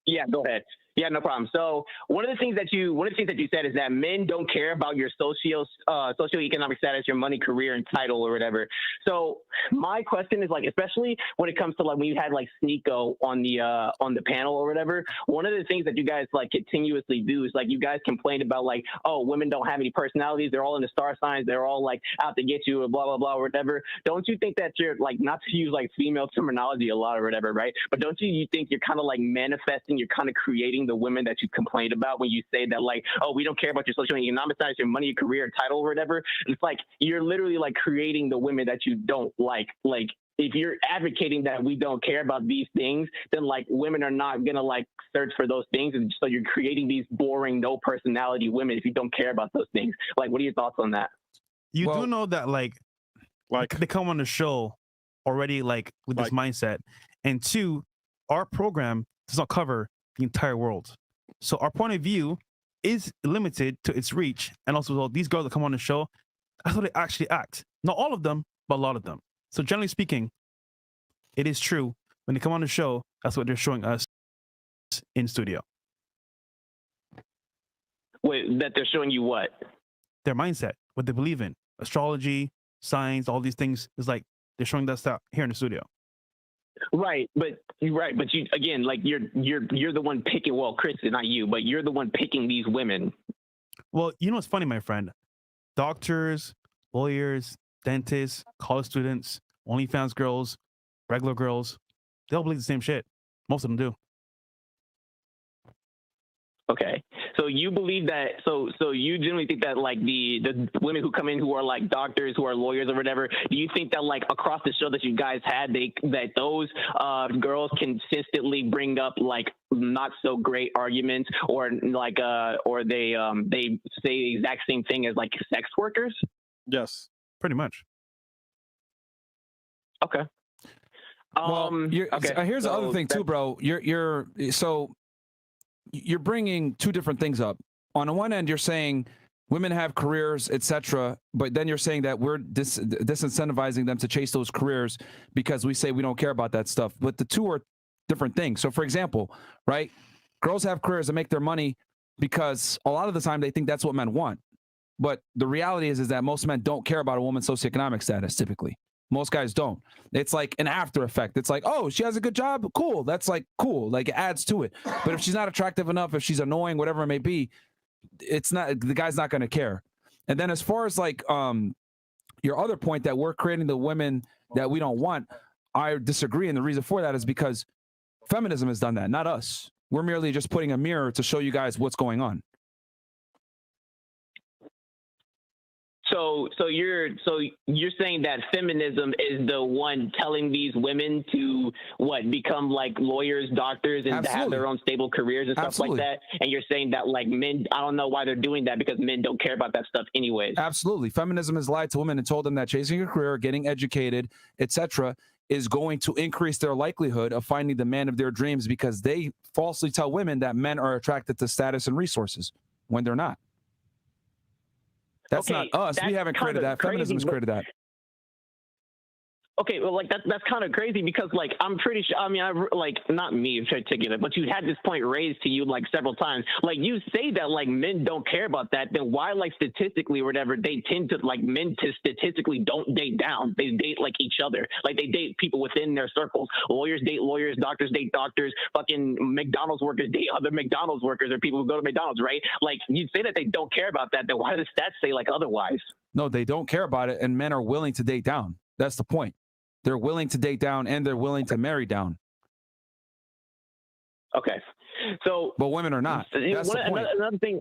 Yeah, go ahead. Yeah, no problem. So one of the things that you said is that men don't care about your socioeconomic status, your money, career, and title or whatever. So my question is like, especially when it comes to like when you had like Sneeko on the panel or whatever, one of the things that you guys like continuously do is like you guys complain about like, oh, women don't have any personalities, they're all in the star signs, they're all like out to get you, blah blah blah or whatever. Don't you think that you're like, not to use like female terminology a lot or whatever, right? But don't you think you're kind of like manifesting, you're kind of creating the women that you complained about when you say that like, oh, we don't care about your social and economic status, your money, your career, title, or whatever. It's like you're literally like creating the women that you don't like. Like if you're advocating that we don't care about these things, then like women are not gonna like search for those things, and so you're creating these boring, no personality women if you don't care about those things. Like, what are your thoughts on that? You do know that like they come on the show already like with this mindset, and two, our program does not cover the entire world. So our point of view is limited to its reach. And also, well, these girls that come on the show, that's how they actually act. Not all of them, but a lot of them. So generally speaking, it is true. When they come on the show, that's what they're showing us in studio. Wait, that they're showing you what? Their mindset, what they believe in. Astrology, science, all these things is like they're showing that stuff here in the studio. Right, but you again, like you're the one picking. Well, Chris, not you, but you're the one picking these women. Well, you know what's funny, my friend? Doctors, lawyers, dentists, college students, OnlyFans girls, regular girls, they all believe the same shit. Most of them do. Okay, so you believe that? So you generally think that like the women who come in who are like doctors, who are lawyers or whatever, do you think that like across the show that you guys had, that those girls consistently bring up like not so great arguments, or like or they say the exact same thing as like sex workers? Yes, pretty much. Okay. Well, here's the other thing too, bro. You're bringing two different things up. On the one end, you're saying women have careers, etc., but then you're saying that we're disincentivizing them to chase those careers because we say we don't care about that stuff. But the two are different things. So, for example, right, girls have careers and make their money because a lot of the time they think that's what men want. But the reality is that most men don't care about a woman's socioeconomic status typically. Most guys don't. It's like an after effect. It's like, oh, she has a good job. Cool. That's like cool. Like it adds to it. But if she's not attractive enough, if she's annoying, whatever it may be, it's not, the guy's not going to care. And then as far as like your other point that we're creating the women that we don't want, I disagree. And the reason for that is because feminism has done that, not us. We're merely just putting a mirror to show you guys what's going on. So you're saying that feminism is the one telling these women to become like lawyers, doctors, and to have their own stable careers and stuff like that. And you're saying that like men, I don't know why they're doing that because men don't care about that stuff anyways. Absolutely, feminism has lied to women and told them that chasing a career, getting educated, etc., is going to increase their likelihood of finding the man of their dreams because they falsely tell women that men are attracted to status and resources when they're not. That's not us. We haven't created that. Feminism has created that. Okay, well, like that's kind of crazy because like I'm pretty sure. I mean, not me in particular, but you had this point raised to you like several times. Like you say that like men don't care about that. Then why like statistically or whatever they tend to like men to statistically don't date down. They date like each other. Like they date people within their circles. Lawyers date lawyers. Doctors date doctors. Fucking McDonald's workers date other McDonald's workers or people who go to McDonald's. Right? Like you say that they don't care about that. Then why does stats say like otherwise? No, they don't care about it, and men are willing to date down. That's the point. They're willing to date down and they're willing to marry down. Okay. So, but women are not. That's the point. Another thing.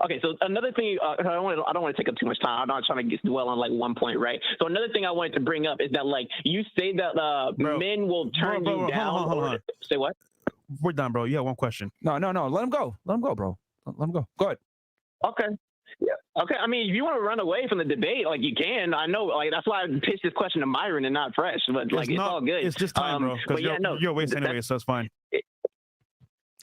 Okay. So another thing, I don't want to take up too much time. I'm not trying to dwell on like one point, right? So another thing I wanted to bring up is that like you say that men will turn you down. Hold on. Say what? We're done, bro. You have one question. No. Let him go. Let him go, bro. Let him go. Go ahead. Okay. Yeah. Okay. I mean, if you want to run away from the debate, like you can. I know. Like that's why I pitched this question to Myron and not Fresh. But like it's all good. It's just time, bro. Because you're wasting anyway, so it's fine.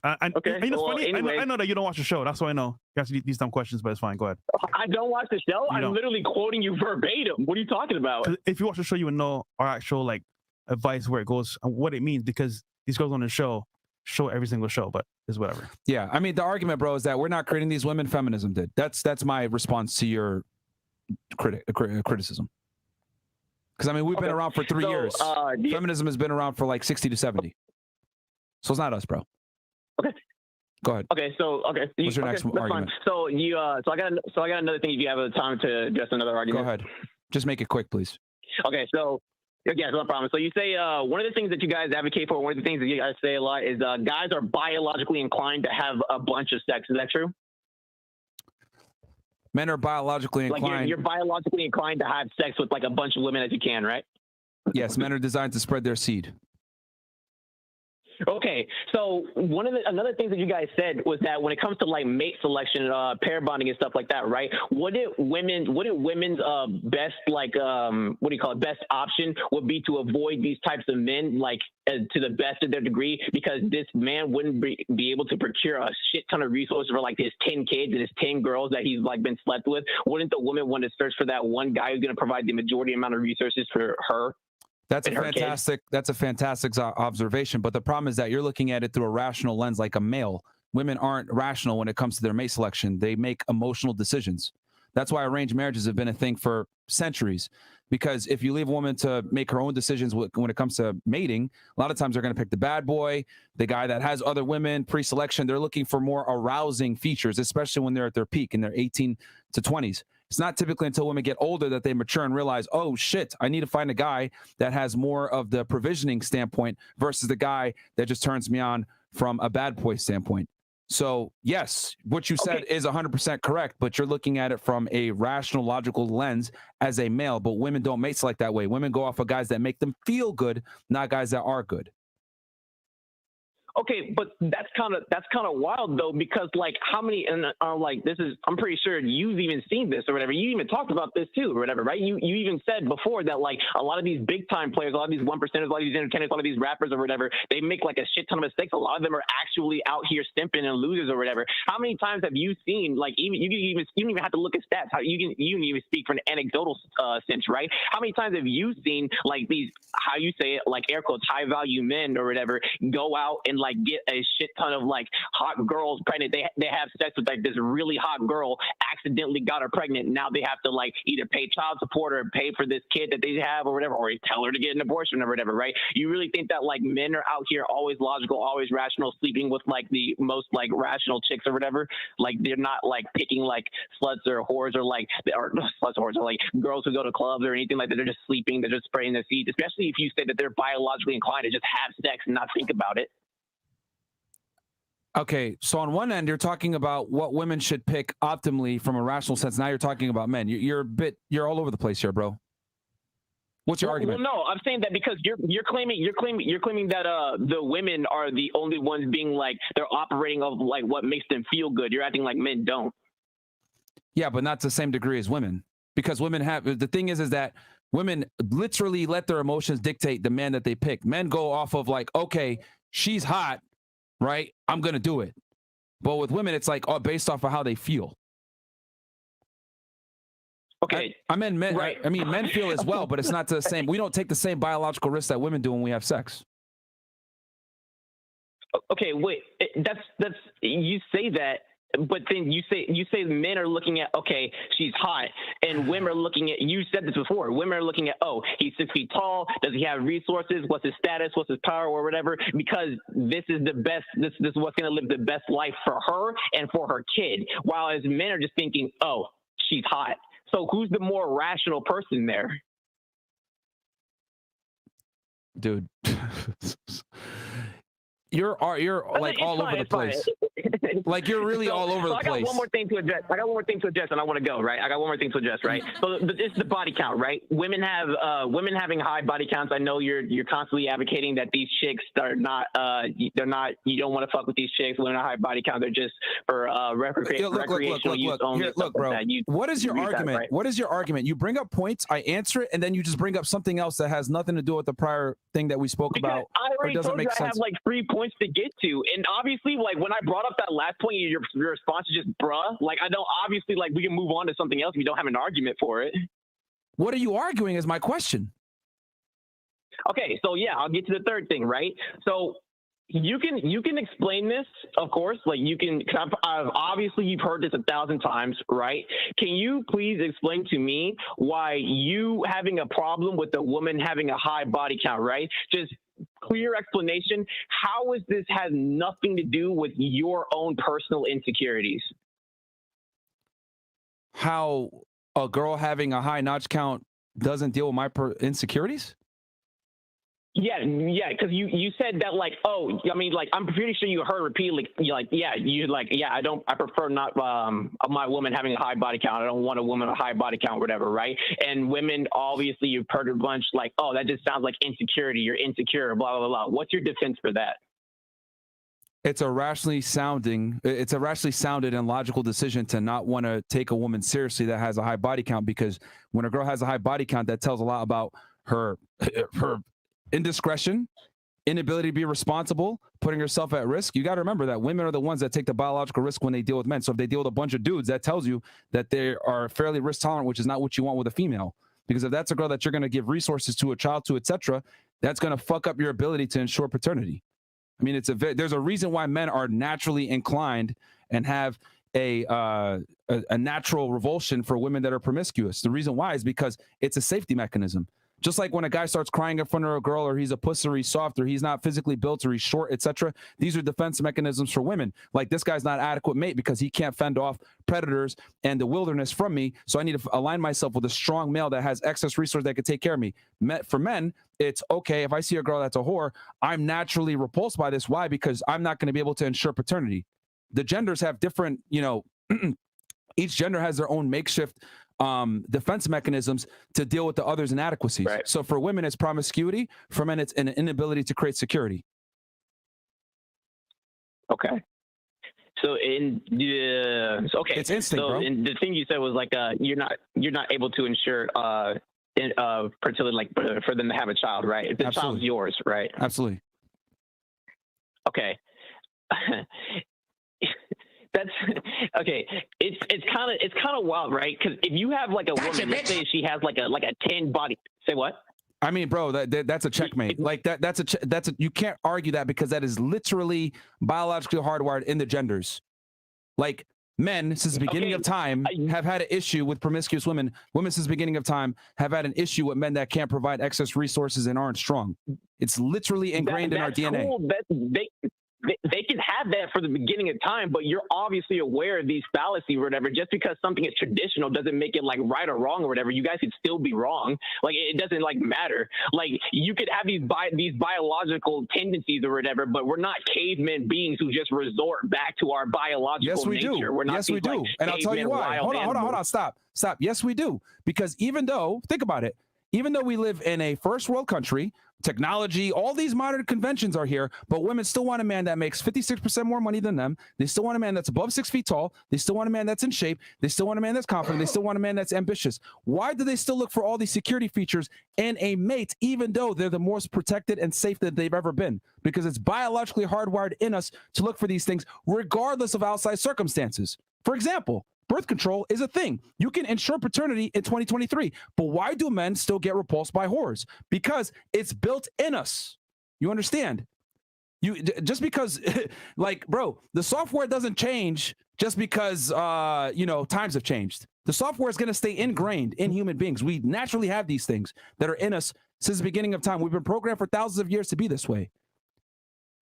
Okay. You know, well, funny. anyway. I know that you don't watch the show. That's why I know you have to these dumb questions, but it's fine. Go ahead. I don't watch the show. I'm literally quoting you verbatim. What are you talking about? If you watch the show, you would know our actual like advice, where it goes and what it means. Because these girls on the show show every single show, but it's whatever. Yeah, I mean, the argument, bro, is that we're not creating these women. Feminism did. That's my response to your criticism. Because I mean, we've been around for 3 years. Feminism has been around for like 60 to 70. So it's not us, bro. Okay. Go ahead. Okay. What's your next argument? Fine. So I got another thing. If you have the time to address another argument, go ahead. Just make it quick, please. Okay. So. Yeah, no problem. So you say one of the things that you guys advocate for, one of the things that you guys say a lot is guys are biologically inclined to have a bunch of sex. Is that true? Men are biologically inclined. Like you're biologically inclined to have sex with like a bunch of women as you can, right? Yes, men are designed to spread their seed. Okay, so another thing that you guys said was that when it comes to like mate selection, pair bonding and stuff like that, right? What if women's best best option would be to avoid these types of men, like to the best of their degree, because this man wouldn't be able to procure a shit ton of resources for like his 10 kids and his 10 girls that he's like been slept with. Wouldn't the woman want to search for that one guy who's going to provide the majority amount of resources for her? That's a fantastic observation. But the problem is that you're looking at it through a rational lens, like a male. Women aren't rational when it comes to their mate selection. They make emotional decisions. That's why arranged marriages have been a thing for centuries. Because if you leave a woman to make her own decisions when it comes to mating, a lot of times they're going to pick the bad boy, the guy that has other women pre-selection. They're looking for more arousing features, especially when they're at their peak in their 18 to 20s. It's not typically until women get older that they mature and realize, oh, shit, I need to find a guy that has more of the provisioning standpoint versus the guy that just turns me on from a bad boy standpoint. So, yes, what you said is 100% correct, but you're looking at it from a rational, logical lens as a male. But women don't mate select that way. Women go off of guys that make them feel good, not guys that are good. Okay, but that's kind of wild though, because like how many and like this is I'm pretty sure you've even seen this or whatever. You even talked about this too or whatever, right? You even said before that like a lot of these big time players, a lot of these 1%ers, a lot of these entertainers, a lot of these rappers or whatever, they make like a shit ton of mistakes. A lot of them are actually out here stimping and losers or whatever. How many times have you seen like you don't even have to look at stats? How you can even speak from an anecdotal sense, right? How many times have you seen like these how you say it like air quotes high value men or whatever go out and like get a shit ton of like hot girls pregnant. They have sex with like this really hot girl, accidentally got her pregnant. Now they have to like either pay child support or pay for this kid that they have or whatever, or tell her to get an abortion or whatever, right? You really think that like men are out here always logical, always rational, sleeping with like the most like rational chicks or whatever? Like they're not like picking like sluts or whores or like or sluts or whores or like girls who go to clubs or anything like that. They're just sleeping. They're just spraying their seeds, especially if you say that they're biologically inclined to just have sex and not think about it. Okay, so on one end, you're talking about what women should pick optimally from a rational sense. Now you're talking about men. You're all over the place here, bro. What's your argument? Well, no, I'm saying that because you're claiming that the women are the only ones being like they're operating of like what makes them feel good. You're acting like men don't. Yeah, but not to the same degree as women, because women have the thing is that women literally let their emotions dictate the man that they pick. Men go off of like, okay, she's hot. Right? I'm going to do it. But with women, it's like based off of how they feel. Okay. I mean, men, right. I mean, men feel as well, but it's not the same. We don't take the same biological risks that women do when we have sex. Okay, wait. That's you say that, but then you say men are looking at, okay, she's hot, and women are looking at, you said this before, women are looking at, oh, he's 6 feet tall, does he have resources, what's his status, what's his power or whatever, because this is the best, this is what's going to live the best life for her and for her kid, while as men are just thinking, oh, she's hot. So who's the more rational person there? Dude. You're like all over the place. Like you're really all over the place. I got one more thing to address. And I want to go, right? I got one more thing to address, right? So it's the body count, right? Women having high body counts. I know you're constantly advocating that these chicks are not you don't want to fuck with these chicks. Women have high body counts. They're just for recreational use only. Here, look, bro. What is your argument? Right? What is your argument? You bring up points, I answer it, and then you just bring up something else that has nothing to do with the prior thing that we spoke about. I already told you I have like 3 points to get to, and obviously like when I brought up that last point, your response is just bruh. Like I don't obviously like we can move on to something else if you don't have an argument for it. What are you arguing is my question. Okay, so yeah, I'll get to the third thing, right? So You can explain this, of course. Like you can. Obviously, you've heard this 1,000 times, right? Can you please explain to me why you having a problem with a woman having a high body count, right? Just clear explanation. How is this has nothing to do with your own personal insecurities? How a girl having a high notch count doesn't deal with my insecurities? Yeah, because you said that like, oh, I mean, like, I'm pretty sure you heard repeatedly, I prefer not my woman having a high body count. I don't want a woman with a high body count, whatever, right? And women, obviously, you've heard a bunch like, oh, that just sounds like insecurity. You're insecure, blah blah blah. What's your defense for that? It's a rationally sounded and logical decision to not want to take a woman seriously that has a high body count, because when a girl has a high body count, that tells a lot about her indiscretion, inability to be responsible, putting herself at risk. You got to remember that women are the ones that take the biological risk when they deal with men. So if they deal with a bunch of dudes, that tells you that they are fairly risk tolerant, which is not what you want with a female. Because if that's a girl that you're going to give resources to, a child to, etc., that's going to fuck up your ability to ensure paternity. I mean, there's a reason why men are naturally inclined and have a natural revulsion for women that are promiscuous. The reason why is because it's a safety mechanism. Just like when a guy starts crying in front of a girl, or he's a puss, or he's soft, or he's not physically built, or he's short, etc. These are defense mechanisms for women. Like, this guy's not adequate mate because he can't fend off predators and the wilderness from me. So I need to align myself with a strong male that has excess resource that can take care of me. For men, it's okay. If I see a girl that's a whore, I'm naturally repulsed by this. Why? Because I'm not going to be able to ensure paternity. The genders have different, each gender has their own makeshift defense mechanisms to deal with the other's inadequacies. Right. So for women, it's promiscuity. For men, it's an inability to create security. Okay. So it's instinct, bro. And the thing you said was like, you're not able to ensure fertility, like for them to have a child, right? If the Absolutely. child's yours, right? Absolutely. Okay. That's okay. It's kind of wild, right? Because if you have like a woman, let's say she has like a 10 body. Say what? I mean, bro, that's a checkmate. Like that's a you can't argue that, because that is literally biologically hardwired in the genders. Like, men since the beginning of time have had an issue with promiscuous women. Women since the beginning of time have had an issue with men that can't provide excess resources and aren't strong. It's literally ingrained in our DNA. Cool. They can have that for the beginning of time, but you're obviously aware of these fallacies or whatever. Just because something is traditional doesn't make it like right or wrong or whatever. You guys could still be wrong. Like, it doesn't like matter. Like, you could have these biological tendencies or whatever, but we're not cavemen beings who just resort back to our biological nature. Do. We're not yes, we do. And I'll tell you why. Hold on. Stop. Yes, we do. Because think about it. Even though we live in a first world country, technology, all these modern conventions are here, but women still want a man that makes 56% more money than them. They still want a man that's above 6 feet tall. They still want a man that's in shape. They still want a man that's confident. They still want a man that's ambitious. Why do they still look for all these security features in a mate, even though they're the most protected and safe that they've ever been? Because it's biologically hardwired in us to look for these things, regardless of outside circumstances. For example, birth control is a thing. You can ensure paternity in 2023. But why do men still get repulsed by whores? Because it's built in us. You understand? Just because, like, bro, the software doesn't change just because, times have changed. The software is going to stay ingrained in human beings. We naturally have these things that are in us since the beginning of time. We've been programmed for thousands of years to be this way.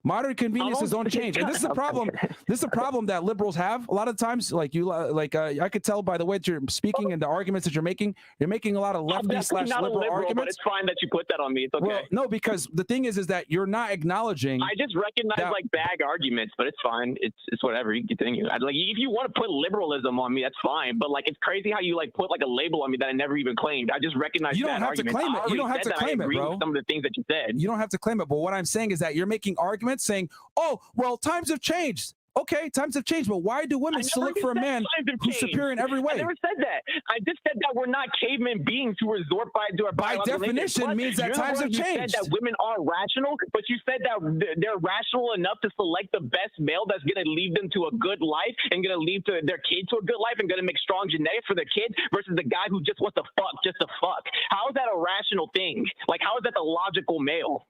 Modern conveniences don't change, and this is a problem. This is a problem that liberals have a lot of times. I could tell by the way that you're speaking and the arguments that you're making. You're making a lot of lefty/liberal arguments. But it's fine that you put that on me. It's okay. Well, no, because the thing is that you're not acknowledging. I just recognize like bag arguments, but it's fine. It's whatever you continue. Like, if you want to put liberalism on me, that's fine. But like, it's crazy how you like put like a label on me that I never even claimed. I just recognize you don't have arguments. to claim it. You don't have to claim it, bro. Some of the things that you said. You don't have to claim it. But what I'm saying is that you're making arguments saying, oh, well, times have changed. Okay, times have changed, but why do women still look for a man who's superior in every way? I never said that. I just said that we're not cavemen beings who resort to our by definition means that times have changed. You said that women are rational, but you said that they're rational enough to select the best male that's going to lead them to a good life and going to lead to their kid to a good life and going to make strong genetics for their kid versus the guy who just wants to fuck just to fuck. How is that a rational thing? Like, how is that the logical male?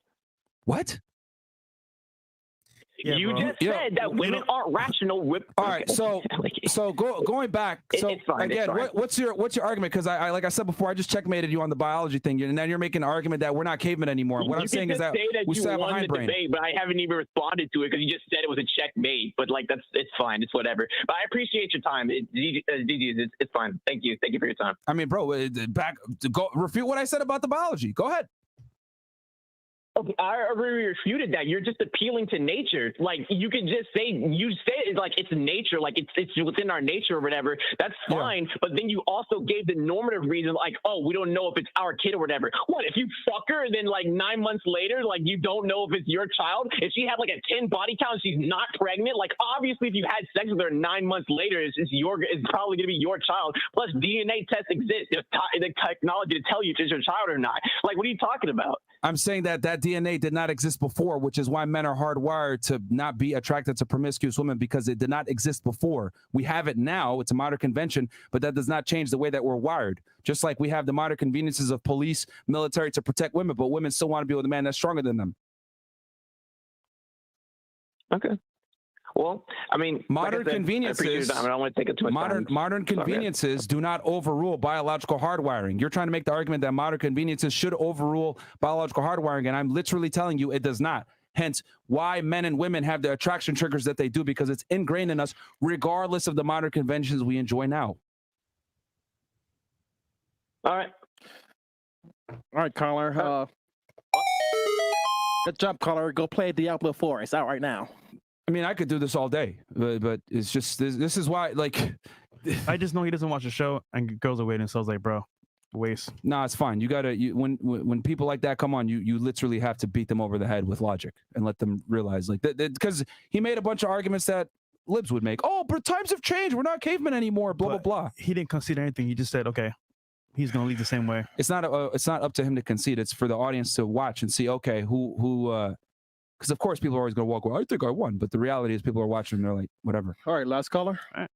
What? Yeah, you bro. just said that women aren't rational. All right, so going back. So it's fine, again, it's fine. what's your argument? Because I like I said before, I just checkmated you on the biology thing, and then you're making an argument that we're not cavemen anymore. What I'm saying is that we still have a hindbrain. Debate, but I haven't even responded to it because you just said it was a checkmate. But like it's fine, it's whatever. But I appreciate your time. It's fine. Thank you for your time. I mean, bro, go refute what I said about the biology. Go ahead. Okay, I already refuted that. You're just appealing to nature. Like you could just say it's like it's nature, like it's within our nature or whatever. That's fine. Yeah. But then you also gave the normative reason, like, oh, we don't know if it's our kid or whatever. What if you fuck her and then like 9 months later, like you don't know if it's your child? If she had like a 10 body count, and she's not pregnant. Like obviously, if you had sex with her 9 months later, it's probably gonna be your child. Plus DNA tests exist. There's the technology to tell you if it's your child or not. Like what are you talking about? I'm saying that DNA did not exist before, which is why men are hardwired to not be attracted to promiscuous women because it did not exist before. We have it now. It's a modern convention, but that does not change the way that we're wired. Just like we have the modern conveniences of police, military to protect women, but women still want to be with a man that's stronger than them. Okay. Well, I mean, modern conveniences. I don't want to take it too much time. Modern conveniences do not overrule biological hardwiring. You're trying to make the argument that modern conveniences should overrule biological hardwiring, and I'm literally telling you it does not. Hence, why men and women have the attraction triggers that they do, because it's ingrained in us, regardless of the modern conventions we enjoy now. All right, caller. Good job, caller. Go play Diablo 4. It's out right now. I mean, I could do this all day, but it's just this is why, like, I just know he doesn't watch the show and goes away and sounds like, bro, waste. Nah, it's fine. You gotta when people like that come on, you literally have to beat them over the head with logic and let them realize, like, because he made a bunch of arguments that libs would make. Oh, but times have changed. We're not cavemen anymore. Blah blah blah. He didn't concede anything. He just said, okay, he's gonna lead the same way. It's not up to him to concede. It's for the audience to watch and see. Okay, who. Because of course people are always going to walk away. I think I won, but the reality is people are watching and they're like, whatever. All right, last caller. All right.